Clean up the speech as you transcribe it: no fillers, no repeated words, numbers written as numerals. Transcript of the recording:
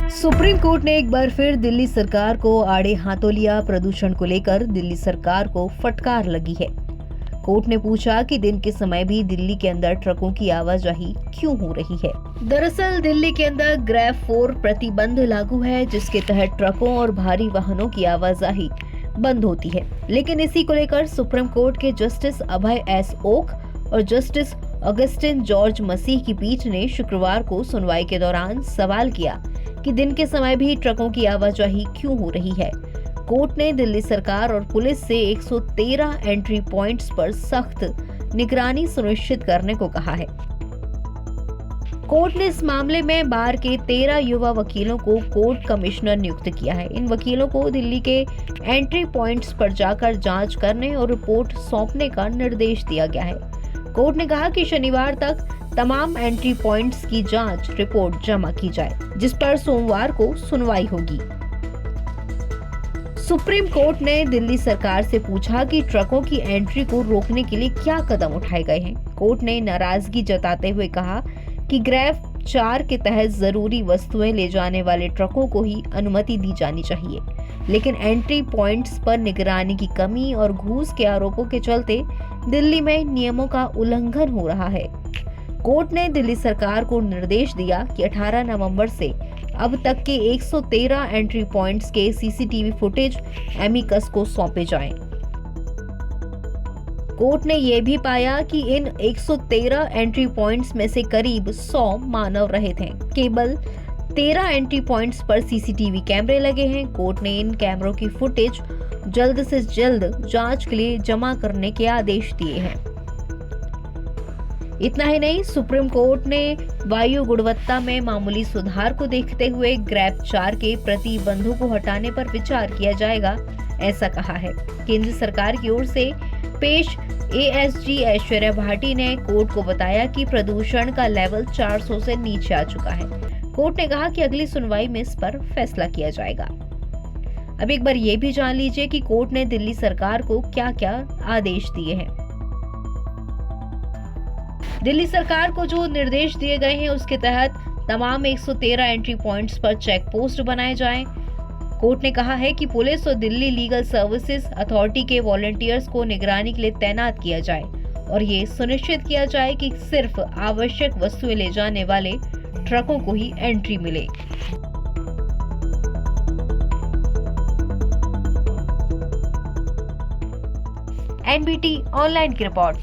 Supreme court ने एक बार फिर दिल्ली सरकार को आड़े हाथों लिया। प्रदूषण को लेकर दिल्ली सरकार को फटकार लगी है। कोर्ट ने पूछा कि दिन के समय भी दिल्ली के अंदर ट्रकों की आवाजाही क्यों हो रही है। दरअसल दिल्ली के अंदर ग्रेव 4 प्रतिबंध लागू है, जिसके तहत ट्रकों और भारी वाहनों की आवाजाही बंद होती है। लेकिन इसी को लेकर सुप्रीम कोर्ट के जस्टिस अभय एस ओक और जस्टिस ऑगस्टिन जॉर्ज मसीह की पीठ ने शुक्रवार को सुनवाई के दौरान सवाल किया कि दिन के समय भी ट्रकों की आवाजाही क्यों हो रही है। कोर्ट ने दिल्ली सरकार और पुलिस से 113 एंट्री पॉइंट्स पर सख्त निगरानी सुनिश्चित करने को कहा है। कोर्ट ने इस मामले में बार के 13 युवा वकीलों को कोर्ट कमिश्नर नियुक्त किया है। इन वकीलों को दिल्ली के एंट्री पॉइंट्स पर जाकर जांच करने और रिपोर्ट सौंपने का निर्देश दिया गया है। कोर्ट ने कहा कि शनिवार तक तमाम एंट्री पॉइंट्स की जांच रिपोर्ट जमा की जाए, जिस पर सोमवार को सुनवाई होगी। सुप्रीम कोर्ट ने दिल्ली सरकार से पूछा कि ट्रकों की एंट्री को रोकने के लिए क्या कदम उठाए गए हैं। कोर्ट ने नाराजगी जताते हुए कहा कि ग्रेव 4 के तहत जरूरी वस्तुएं ले जाने वाले ट्रकों को ही अनुमति दी जानी चाहिए, लेकिन एंट्री पॉइंट्स पर निगरानी की कमी और घूस के आरोपों के चलते दिल्ली में नियमों का उल्लंघन हो रहा है। कोर्ट ने दिल्ली सरकार को निर्देश दिया कि 18 नवंबर से अब तक के 113 एंट्री पॉइंट्स के सीसीटीवी फुटेज एमिकस को सौंपे जाएं। कोर्ट ने यह भी पाया कि इन 113 एंट्री पॉइंट्स में से करीब 100 मानव रहित हैं। केवल 13 एंट्री पॉइंट्स पर सीसीटीवी कैमरे लगे हैं। कोर्ट ने इन कैमरों की फुटेज जल्द से जल्द जांच के लिए जमा करने के आदेश दिए हैं। इतना ही नहीं, सुप्रीम कोर्ट ने वायु गुणवत्ता में मामूली सुधार को देखते हुए ग्रेव 4 के प्रतिबंधों को हटाने पर विचार किया जाएगा, ऐसा कहा है। केंद्र सरकार की ओर से पेश एएसजी ऐश्वर्या भाटी ने कोर्ट को बताया कि प्रदूषण का लेवल 400 से नीचे आ चुका है। कोर्ट ने कहा कि अगली सुनवाई में इस पर फैसला किया जाएगा। अब एक बार ये भी जान लीजिए कि कोर्ट ने दिल्ली सरकार को क्या-क्या आदेश दिए हैं। दिल्ली सरकार को जो निर्देश दिए गए हैं उसके तहत तमाम 113 एंट्री पॉइंट्स पर चेक पोस्ट बनाए जाएं। कोर्ट ने कहा है कि पुलिस और दिल्ली लीगल सर्विसेज अथॉरिटी के वॉलंटियर्स को निगरानी के लिए तैनात किया जाए और ये सुनिश्चित किया जाए कि सिर्फ आवश्यक वस्तुएं ले जाने वाले ट्रकों को ही एंट्री मिले। एनबीटी ऑनलाइन की रिपोर्ट।